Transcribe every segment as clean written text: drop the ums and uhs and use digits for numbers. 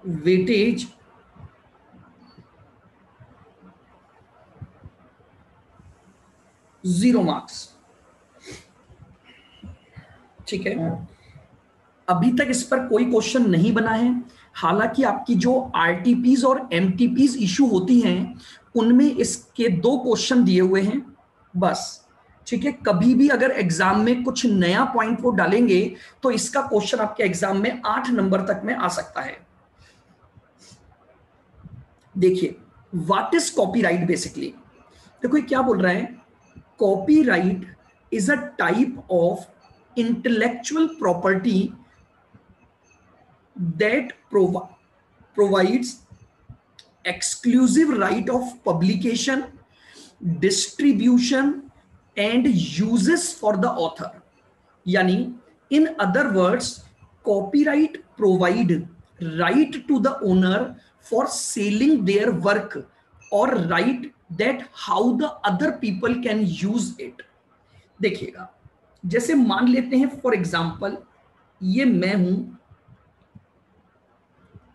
Weightage 0 marks. ठीक है, अभी तक इस पर कोई क्वेश्चन नहीं बना है। हालांकि आपकी जो आरटीपीज और एमटीपीज इशू होती हैं उनमें इसके 2 क्वेश्चन दिए हुए हैं बस। ठीक है, कभी भी अगर एग्जाम में कुछ नया पॉइंट वो डालेंगे तो इसका क्वेश्चन आपके एग्जाम में 8 नंबर तक में आ सकता है। देखिए, व्हाट इज कॉपीराइट बेसिकली। देखो ये क्या बोल रहा है, copyright is a type of intellectual property that provides exclusive right of publication, distribution and uses for the author। यानी in other words, copyright provide right to the owner for selling their work or right that how the other people can use it। देखिएगा, जैसे मान लेते हैं for example ये मैं हूं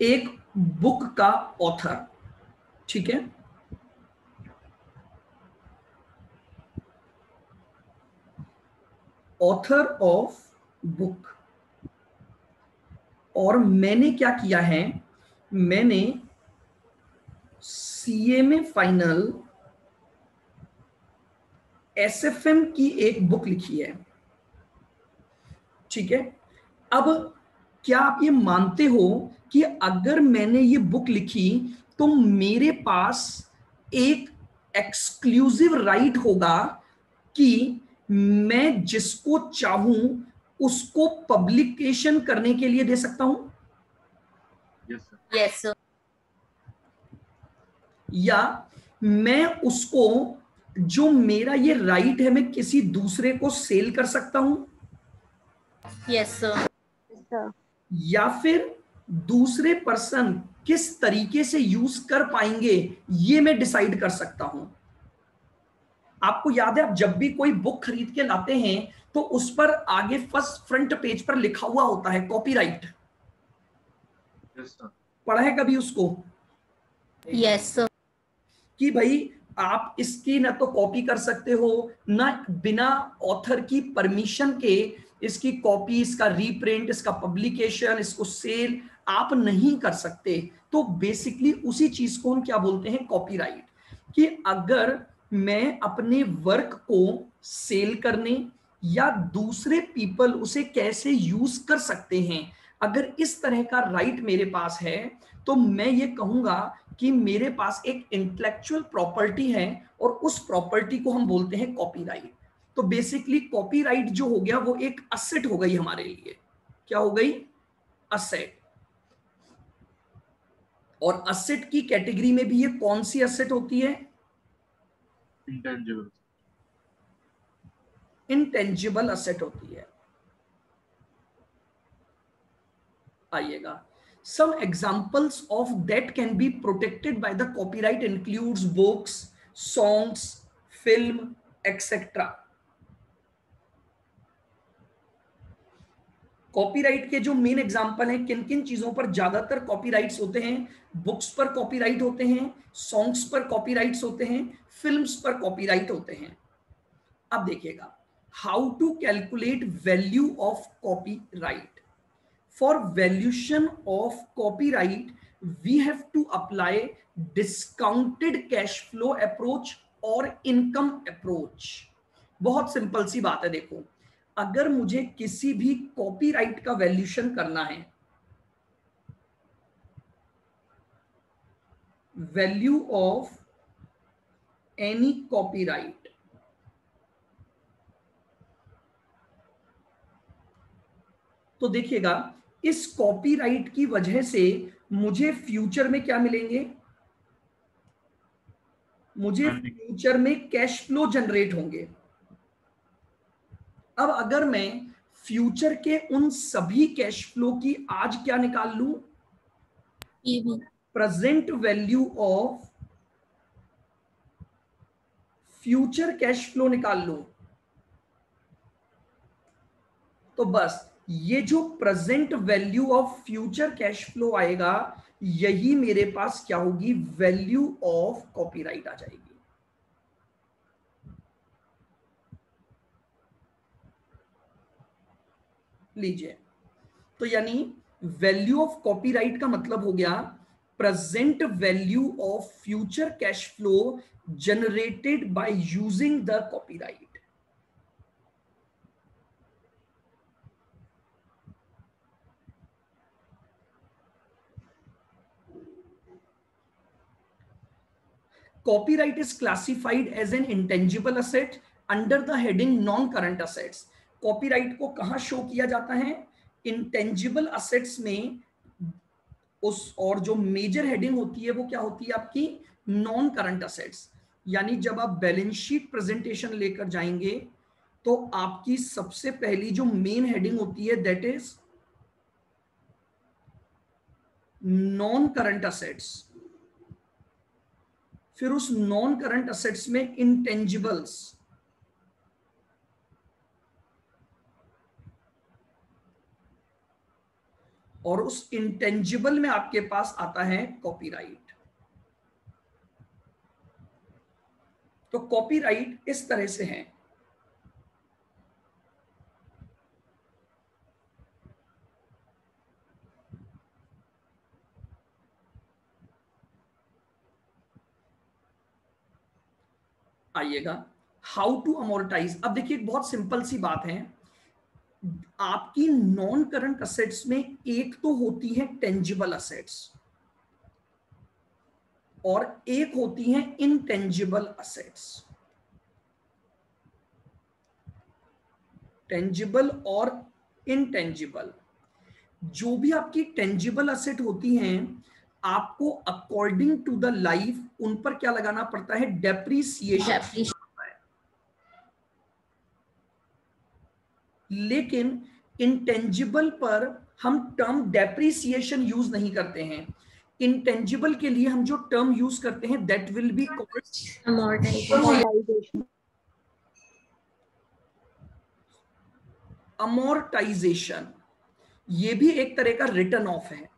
एक बुक का ऑथर। ठीक है, ऑथर ऑफ बुक, और मैंने क्या किया है, मैंने सीएमए फाइनल एसएफएम की एक बुक लिखी है। ठीक है, अब क्या आप ये मानते हो कि अगर मैंने ये बुक लिखी तो मेरे पास एक एक्सक्लूसिव राइट होगा कि मैं जिसको चाहूं उसको पब्लिकेशन करने के लिए दे सकता हूं? Yes sir. या मैं उसको, जो मेरा ये राइट है, मैं किसी दूसरे को सेल कर सकता हूं? Yes sir. या फिर दूसरे पर्सन किस तरीके से यूज कर पाएंगे ये मैं डिसाइड कर सकता हूं। आपको याद है, आप जब भी कोई बुक खरीद के लाते हैं तो उस पर आगे फर्स्ट फ्रंट पेज पर लिखा हुआ होता है कॉपीराइट। पढ़ा है कभी उसको? Yes sir. कि भाई आप इसकी ना तो कॉपी कर सकते हो, ना बिना ऑथर की परमिशन के इसकी कॉपी, इसका रीप्रिंट, इसका पब्लिकेशन, इसको सेल आप नहीं कर सकते। तो बेसिकली उसी चीज को हम क्या बोलते हैं, कॉपीराइट। कि अगर मैं अपने वर्क को सेल करने या दूसरे पीपल उसे कैसे यूज कर सकते हैं, अगर इस तरह का राइट मेरे पास है तो मैं ये कहूंगा कि मेरे पास एक इंटेलेक्चुअल प्रॉपर्टी है और उस प्रॉपर्टी को हम बोलते हैं कॉपीराइट। तो बेसिकली कॉपीराइट जो हो गया वो एक असेट हो गई हमारे लिए। क्या हो गई? असेट। और असेट की कैटेगरी में भी ये कौन सी असेट होती है? इंटेंजिबल। इंटेंजिबल असेट होती है। आइएगा, some examples of that can be protected by the copyright includes books, songs, film, etc। Copyright के जो मेन एग्जांपल हैं, किन किन चीजों पर ज्यादातर कॉपीराइट्स होते हैं? बुक्स पर कॉपीराइट होते हैं, सॉन्ग्स पर कॉपीराइट्स होते हैं, फिल्म्स पर कॉपीराइट होते हैं। अब देखिएगा, how to calculate value of copyright. For valuation of copyright, we have to apply discounted cash flow approach और income approach। बहुत सिंपल सी बात है। देखो, अगर मुझे किसी भी कॉपीराइट का वैल्यूएशन करना है, वैल्यू ऑफ एनी कॉपीराइट, तो देखिएगा इस कॉपीराइट की वजह से मुझे फ्यूचर में क्या मिलेंगे? मुझे फ्यूचर में कैश फ्लो जनरेट होंगे। अब अगर मैं फ्यूचर के उन सभी कैश फ्लो की आज क्या निकाल लूं? Present value of future cash flow निकाल लूं, तो बस ये जो present value of future cash flow आएगा यही मेरे पास क्या होगी, वैल्यू ऑफ कॉपीराइट आ जाएगी। लीजिए, तो यानी वैल्यू ऑफ कॉपीराइट का मतलब हो गया present value of future cash flow generated by using the copyright. Copyright is classified as an intangible asset under the heading non-current assets. Copyright को कहां शो किया जाता है, इंटेंजिबल असेट्स में। उस और जो मेजर हेडिंग होती है वो क्या होती है आपकी, नॉन करंट असेट्स। यानी जब आप बैलेंस शीट प्रेजेंटेशन लेकर जाएंगे तो आपकी सबसे पहली जो मेन हेडिंग होती है that is non current assets. फिर उस नॉन करंट असेट्स में इंटेंजिबल्स, और उस इंटेंजिबल में आपके पास आता है कॉपीराइट। तो कॉपीराइट इस तरह से है। आइएगा, हाउ टू अमोर्टाइज। अब देखिए एक बहुत सिंपल सी बात है, आपकी नॉन करंट असेट्स में एक तो होती है टेंजिबल असेट्स और एक होती है इनटेंजिबल असेट्स। टेंजिबल और इनटेंजिबल। जो भी आपकी टेंजिबल असेट होती हैं आपको अकॉर्डिंग टू द लाइफ उन पर क्या लगाना पड़ता है, डेप्रीसिएशन। लेकिन इंटेंजिबल पर हम टर्म डेप्रीसिएशन यूज नहीं करते हैं। इंटेंजिबल के लिए हम जो टर्म यूज करते हैं that will be called amortization. Amortisation. ये भी एक तरह का रिटर्न ऑफ है।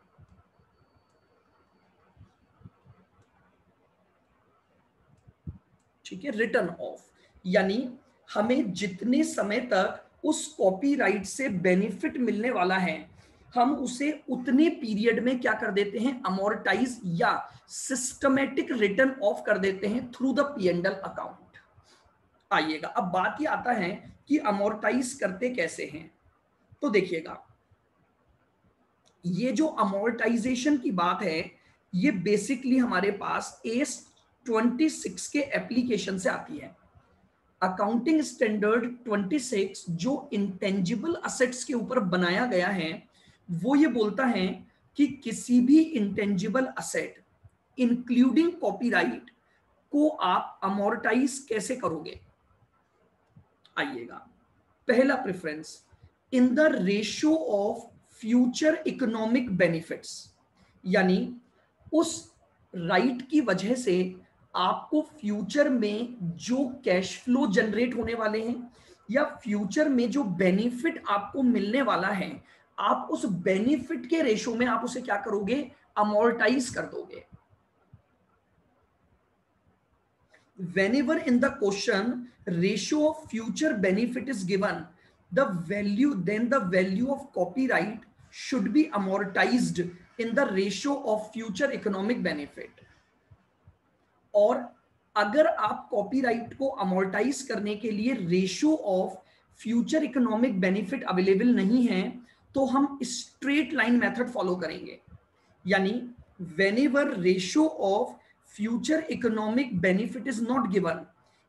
ठीक है, रिटर्न ऑफ यानी हमें जितने समय तक उस कॉपीराइट से बेनिफिट मिलने वाला है हम उसे उतने पीरियड में क्या कर देते हैं, अमोर्टाइज या सिस्टमेटिक रिटर्न ऑफ कर देते हैं थ्रू द P&L अकाउंट। आइएगा, अब बात ये आता है कि अमोर्टाइज करते कैसे हैं। तो देखिएगा, ये जो अमोर्टाइजेशन की बात है ये बेसिकली हमारे पास AS 26 के एप्लीकेशन से आती है। अकाउंटिंग स्टैंडर्ड 26 जो इंटेंजिबल असेट्स के ऊपर बनाया गया है वो ये बोलता है कि किसी भी इंटेंजिबल असेट इंक्लूडिंग कॉपीराइट को आप अमोर्टाइज कैसे करोगे। आइएगा, पहला preference in the ratio of future economic benefits. यानी उस राइट की वजह से आपको फ्यूचर में जो कैश फ्लो जनरेट होने वाले हैं या फ्यूचर में जो बेनिफिट आपको मिलने वाला है आप उस बेनिफिट के रेशो में आप उसे क्या करोगे, अमोर्टाइज कर दोगे। Whenever in the question ratio of future benefit is given, the value of copyright should be amortized in the ratio of future economic benefit. और अगर आप कॉपीराइट को अमोर्टाइज करने के लिए ratio of future economic benefit available नहीं है तो हम स्ट्रेट लाइन मेथड फॉलो करेंगे। यानी whenever ratio of future economic benefit is not given,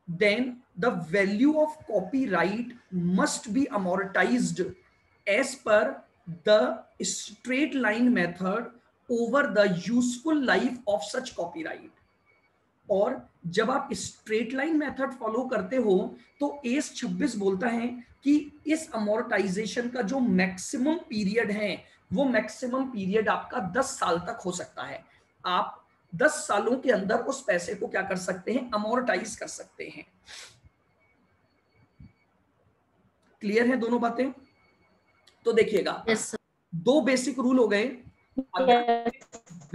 then the value of copyright must be amortized as per the straight line method over the useful life of such copyright. और जब आप straight line method follow करते हो तो AS 26 बोलता है कि इस अमोर्टाइजेशन का जो मैक्सिमम पीरियड है वो मैक्सिमम पीरियड आपका 10 साल तक हो सकता है। आप 10 सालों के अंदर उस पैसे को क्या कर सकते हैं, अमोर्टाइज कर सकते हैं। क्लियर है दोनों बातें। तो देखिएगा, Yes, sir. दो बेसिक रूल हो गए। Yes.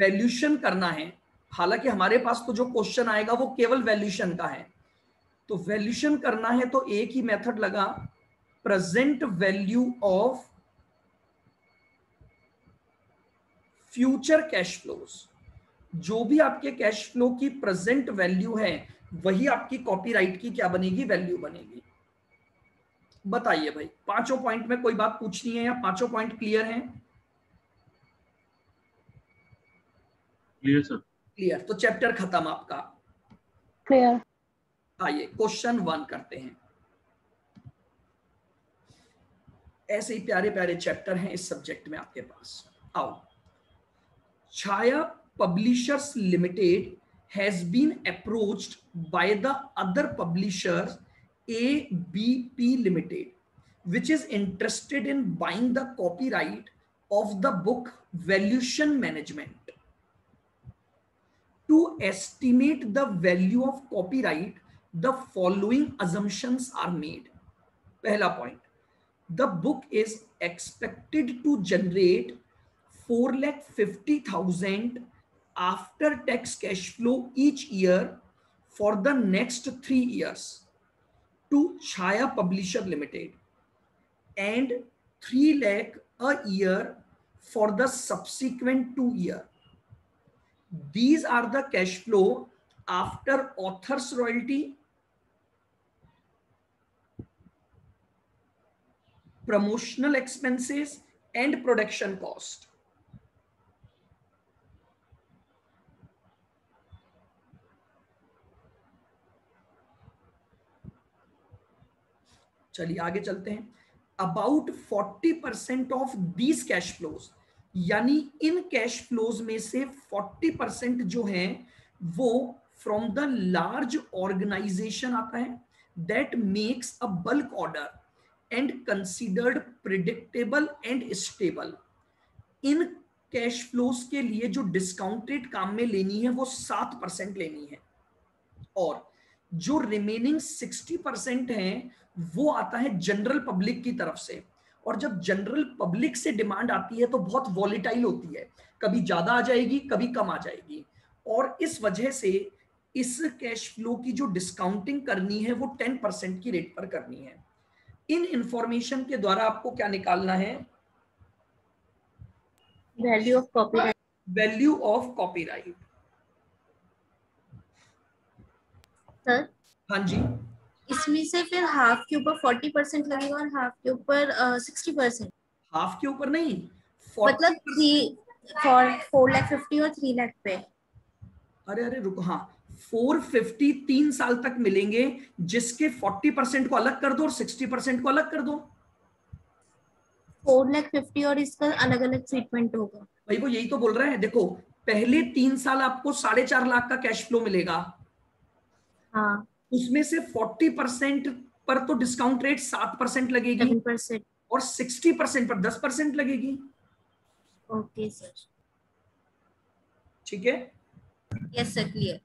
वैल्यूशन करना है, हालांकि हमारे पास तो जो क्वेश्चन आएगा वो केवल वैल्यूशन का है, तो वैल्यूशन करना है तो एक ही मेथड लगा, present value of future cash flows. जो भी आपके कैश फ्लो की प्रेजेंट वैल्यू है वही आपकी कॉपीराइट की क्या बनेगी, वैल्यू बनेगी। बताइए भाई, पांचों पॉइंट में कोई बात पूछनी है या पांचों पॉइंट क्लियर हैं? Clear sir. क्लियर, तो चैप्टर खत्म आपका। क्लियर। आइए क्वेश्चन 1 करते हैं। ऐसे ही प्यारे प्यारे चैप्टर हैं इस सब्जेक्ट में आपके पास। आओ, Chhaya publishers limited has been approached by the other publishers ABP Limited, which is interested in buying the copyright of the book Valuation Management. To estimate the value of copyright, the following assumptions are made. पहला point, the book is expected to generate 4,50,000 after tax cash flow each year for the next 3 years to Chaya Publisher Limited and 3 lakh a year for the subsequent 2 years. These are the cash flow after author's royalty, promotional expenses and production cost. चलिए आगे चलते हैं। About 40% of these cash flows, यानी in cash flows में से 40% जो है वो फ्रॉम द लार्ज ऑर्गेनाइजेशन आता है that makes a bulk order and considered predictable and stable. In cash flows के लिए जो डिस्काउंटेड काम में लेनी है वो 7% लेनी है, और जो रिमेनिंग 60% है वो आता है जनरल पब्लिक की तरफ से। और जब जनरल पब्लिक से डिमांड आती है तो बहुत वॉलेटाइल होती है, कभी ज्यादा आ जाएगी कभी कम आ जाएगी, और इस वजह से इस कैश फ्लो की जो डिस्काउंटिंग करनी है वो 10% की रेट पर करनी है। इन इंफॉर्मेशन के द्वारा आपको क्या निकालना है, value of copyright. Value of copyright. Sir हाँ जी, इसमें से फिर हाफ के ऊपर 40% लगेगा और हाफ के ऊपर 60%, हाफ के ऊपर नहीं, मतलब 4,50,000 और 3 लाख पे। अरे अरे रुको, हाँ 450 3 साल तक मिलेंगे, जिसके 40% को अलग कर दो और 60% को अलग कर दो। 4,50,000 और इसका अलग अलग ट्रीटमेंट होगा। भाई वो यही तो बोल रहे हैं, देखो पहले 3 साल आपको 4.5 लाख का कैश फ्लो मिलेगा, हाँ उसमें से 40% पर तो डिस्काउंट रेट 7% लगेगी 7%। और 60% पर 10% लगेगी। ओके सर, ठीक है, यस सर, क्लियर।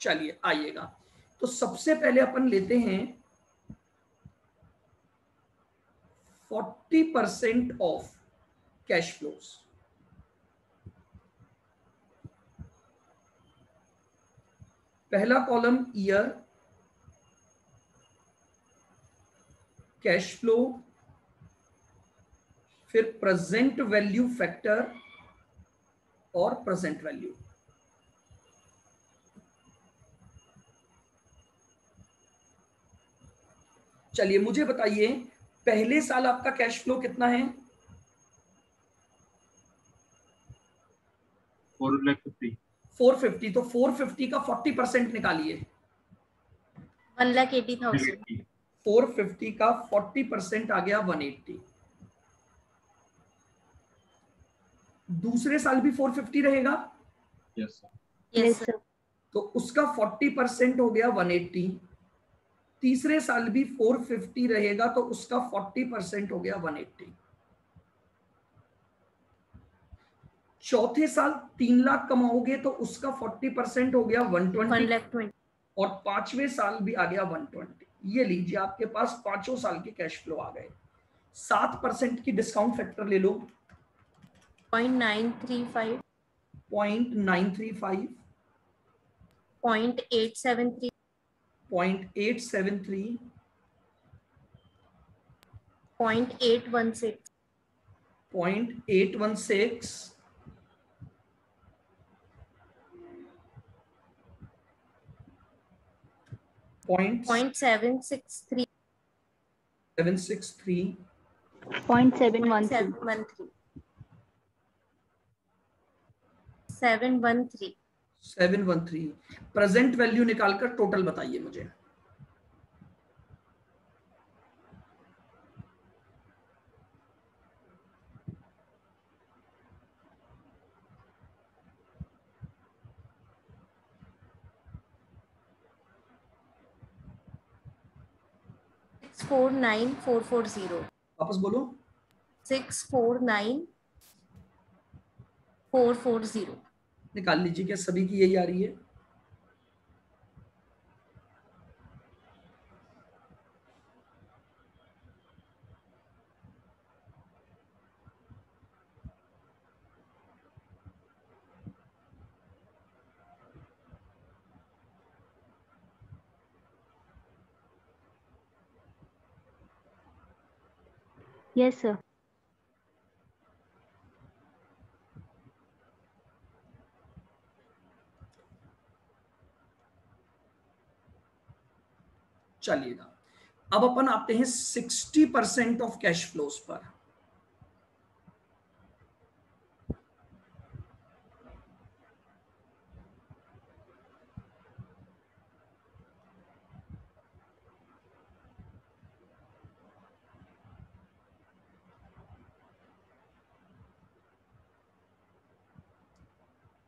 चलिए आइएगा, तो सबसे पहले अपन लेते हैं 40% ऑफ कैश फ्लोज। पहला कॉलम ईयर, कैश फ्लो, फिर प्रेजेंट वैल्यू फैक्टर और प्रेजेंट वैल्यू। चलिए मुझे बताइए, पहले साल आपका कैश फ्लो कितना है? 450। तो 450 का 40% निकालिए। 1,80,000। 450 का 40% आ गया 180। दूसरे साल भी 450 रहेगा? Yes sir. Yes sir. तो उसका 40% हो गया 180। तीसरे साल भी 450 रहेगा तो उसका 40% हो गया 180। चौथे साल 3 लाख कमाओगे तो उसका 40% हो गया 120। और पांचवें साल भी आ गया 120। ये लीजिए आपके पास पांचों साल के कैश फ्लो आ गए। 7% की डिस्काउंट फैक्टर ले लो, .935, 0.935, .873, 0.873, .816, 0.816, point .763, 763, 0.713. 713, 713. 713। प्रेजेंट वैल्यू निकालकर टोटल बताइए मुझे। Six four nine four four zero. वापस बोलो। 649,440. निकाल लीजिए, क्या सभी की यही आ रही है? Yes, sir. चलिएगा, अब अपन आते हैं 60% ऑफ कैश फ्लोज पर।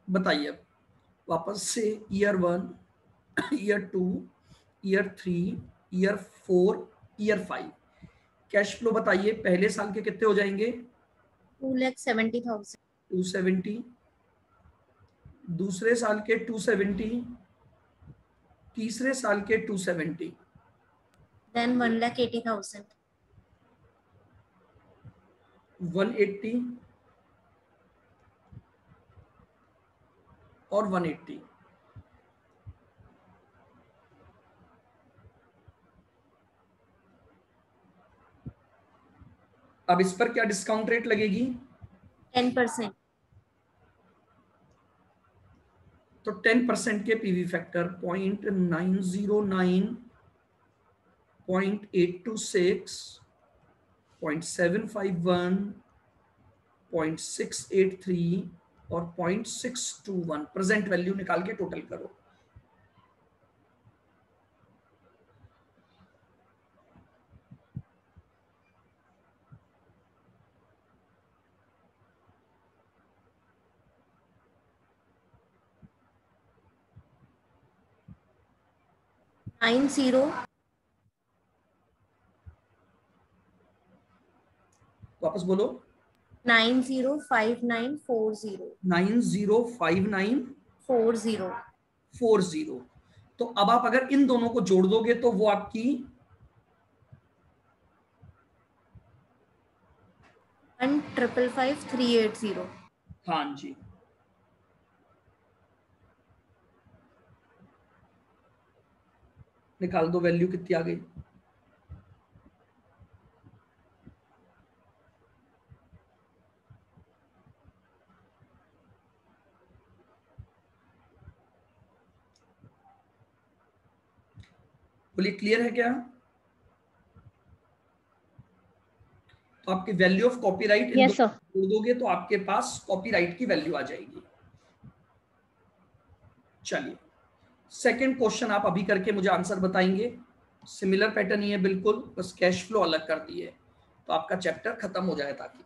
बताइए वापस से, year 1, year 2, year 3, year 4, year 5, cash flow बताइए। पहले साल के कितने हो जाएंगे? 2,70,000. 270, दूसरे साल के 270, तीसरे साल के 270, Then 1,80,000. 180 और 180। अब इस पर क्या डिस्काउंट रेट लगेगी? 10%. तो 10% के पीवी फैक्टर 0.909, 0.826, 0.751, 0.683 और 0.621 प्रेजेंट वैल्यू निकाल के टोटल करो। Nine zero वापस बोलो। 905940. 905940। 40. तो अब आप अगर इन दोनों को जोड़ दोगे तो वो आपकी 1,555,380. हाँ जी, निकाल दो वैल्यू कितनी आ गई। बोलिए, क्लियर है क्या? तो आपकी value of copyright in Yes, दोनों sir. को जोड़ दोगे तो आपके पास कॉपीराइट की वैल्यू आ जाएगी। चलिए, सेकंड क्वेश्चन आप अभी करके मुझे आंसर बताएंगे। सिमिलर पैटर्न ही है बिल्कुल, बस कैश फ्लो अलग कर दिए तो आपका चैप्टर खत्म हो जाए। ताकि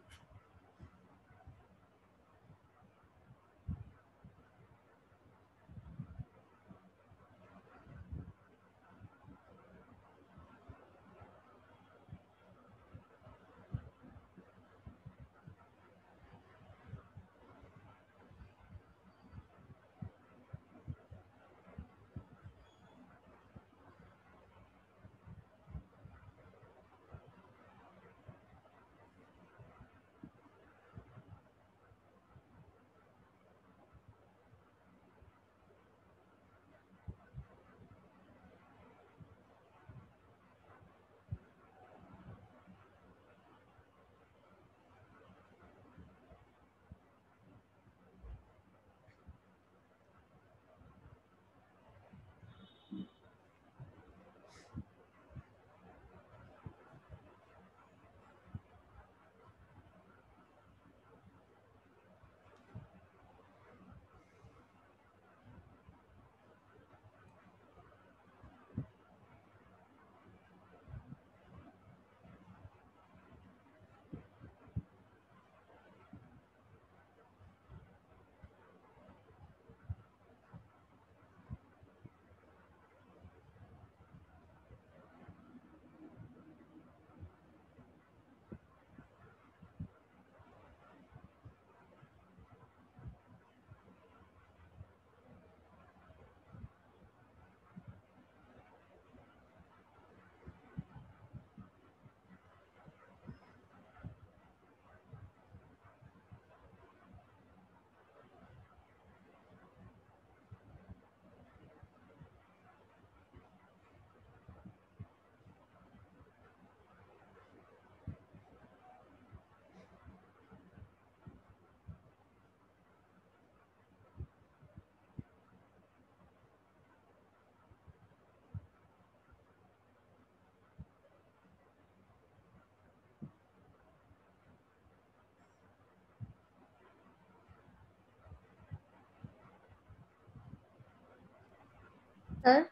सर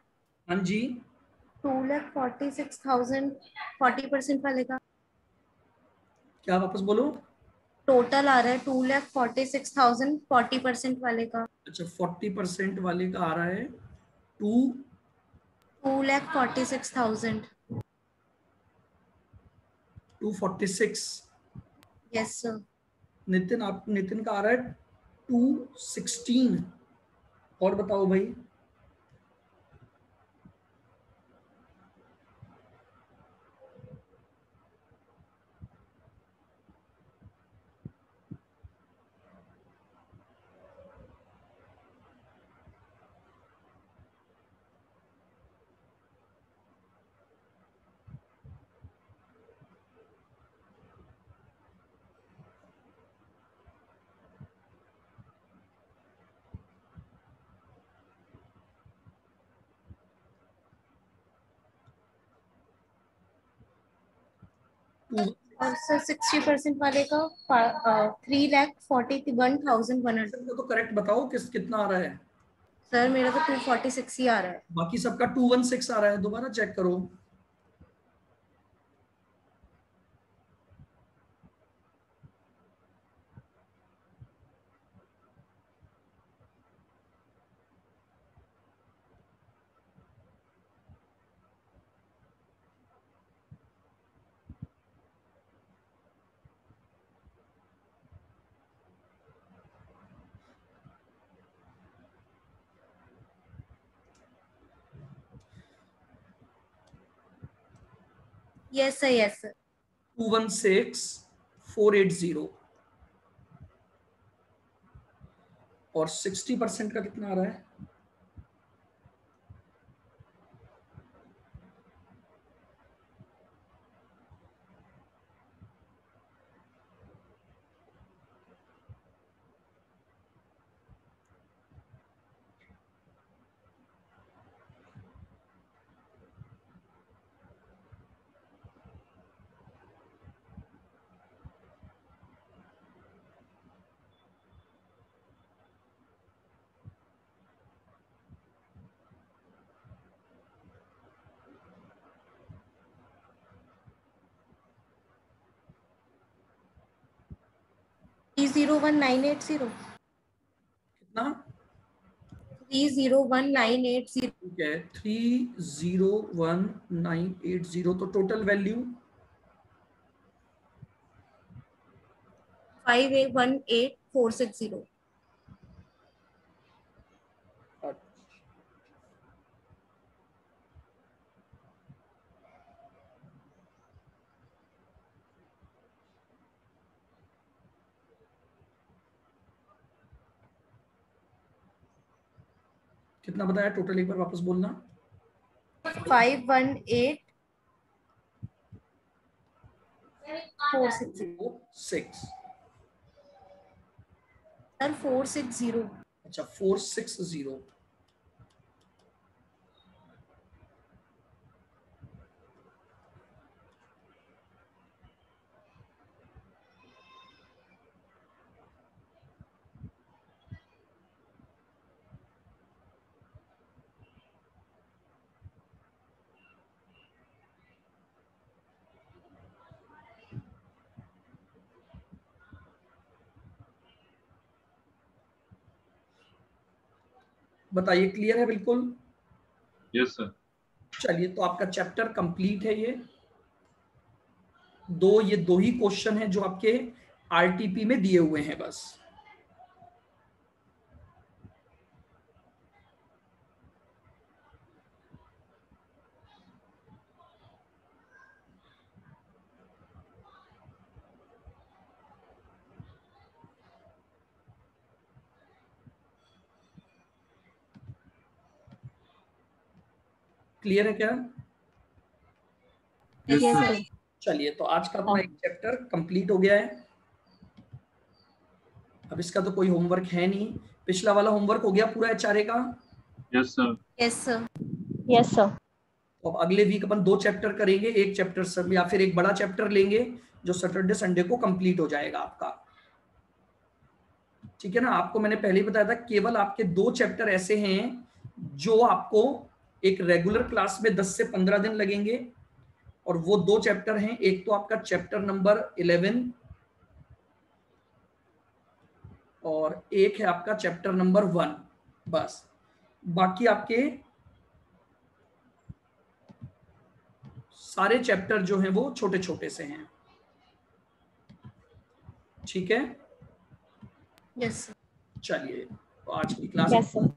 हाँ जी, 2,46,000 40% वाले का क्या वापस बोलो? टोटल आ रहा है 2,46,000 40% वाले का। अच्छा, 40% वाले का आ रहा है 2 2,46,000। 246। Yes sir. नितिन का आ रहा है 216। और बताओ भाई। और सर 60% वाले का 3,41,100। तो करेक्ट बताओ कितना आ रहा है। सर मेरा तो 246 ही आ रहा है। बाकी सबका 216 आ रहा है, दोबारा चेक करो। Yes sir, yes sir. 216,480। और 60% का कितना आ रहा है? $301,980। कितना? 301,980। ठीक है, 301,980। तो टोटल वैल्यू 5,18,460। कितना बताया टोटल, एक बार वापस बोलना। 5,18,460। 6। सर 460। अच्छा, 460। बताइए, क्लियर है बिल्कुल? Yes, sir. चलिए, तो आपका चैप्टर कंप्लीट है। ये दो ही क्वेश्चन है जो आपके आरटीपी में दिए हुए हैं बस। क्लियर है क्या? Yes, Yes, sir. sir. चलिए, तो आज का अपना एक चैप्टर कंप्लीट हो गया है। अब इसका तो कोई होमवर्क है नहीं। पिछला वाला होमवर्क हो गया पूरा एचआरए का। Yes, sir. Yes sir. Yes, sir. तो अब अगले वीक अपन 2 चैप्टर करेंगे। एक चैप्टर सब या फिर एक बड़ा चैप्टर लेंगे जो सैटरडे संडे को कंप्लीट हो जाएगा आपका। ठीक है ना? आपको मैंने पहले ही बताया था, केवल आपके 2 चैप्टर ऐसे हैं जो आपको एक रेगुलर क्लास में 10 से 15 दिन लगेंगे, और वो 2 चैप्टर हैं, एक तो आपका चैप्टर नंबर 11 और एक है आपका चैप्टर नंबर 1। बस बाकी आपके सारे चैप्टर जो हैं वो छोटे छोटे से हैं। ठीक है, यस सर। चलिए तो आज की क्लास Yes, sir.